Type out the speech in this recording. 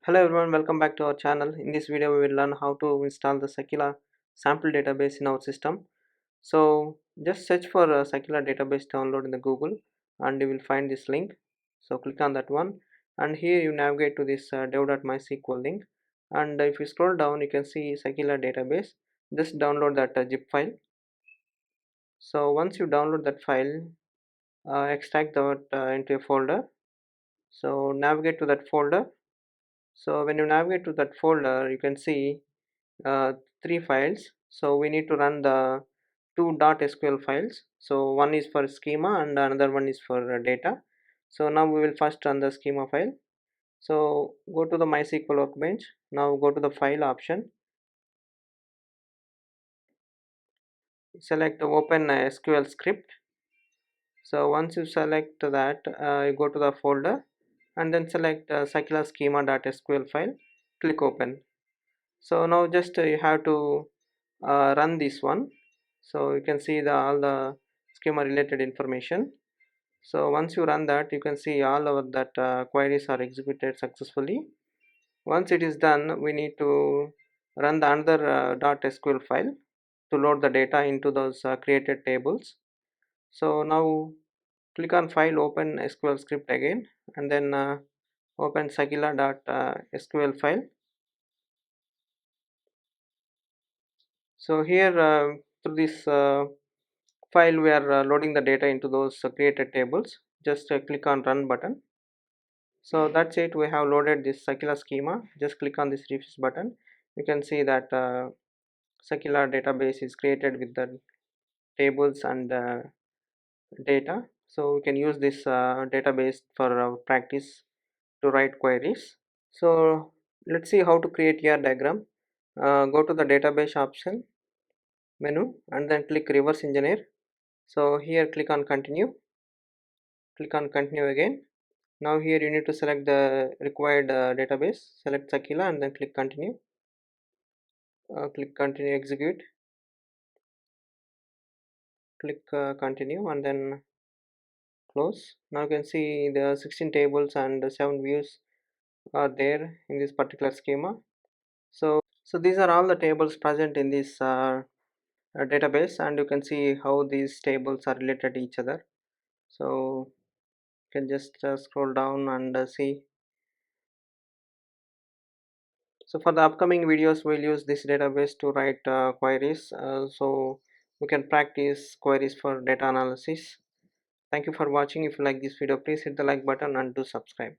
Hello everyone, welcome back to our channel. In this video we will learn how to install the Sakila Sample Database in our system. So just search for Sakila Database download in the Google and you will find this link. So click on that one and here you navigate to this dev.mysql link, and if you scroll down you can see Sakila Database. Just download that zip file. So once you download that file, extract that into a folder. So navigate to that folder. So when you navigate to that folder you can see uh, three files. So we need to run the two .sql files. So one is for schema and another one is for data. So now we will first run the schema file. So go to the mysql workbench. Now go to the file option, select open SQL script. So once you select that, you go to the folder and then select Sakila schema.sql file, click open. So now just you have to run this one. So you can see all the schema related information. So once you run that, you can see all our that queries are executed successfully. Once it is done, we need to run the another .sql file to load the data into those created tables. So now click on file, open SQL script again, and then open sakila.sql file. So here through this file we are loading the data into those created tables. Just click on run button. So that's it, we have loaded this Sakila schema. Just click on this refresh button. You can see that Sakila database is created with the tables and data. So we can use this database for practice to write queries. So let's see how to create your diagram. Go to the database option menu and then click reverse engineer. So here click on continue, click on continue again. Now here you need to select the required database, select Sakila and then click continue. Click continue, execute, click continue and then close. Now you can see the 16 tables and 7 views are there in this particular schema. So these are all the tables present in this database, and you can see how these tables are related to each other. So you can just scroll down and see. So for the upcoming videos we'll use this database to write queries, so we can practice queries for data analysis. Thank you for watching. If you like this video, please hit the like button and do subscribe.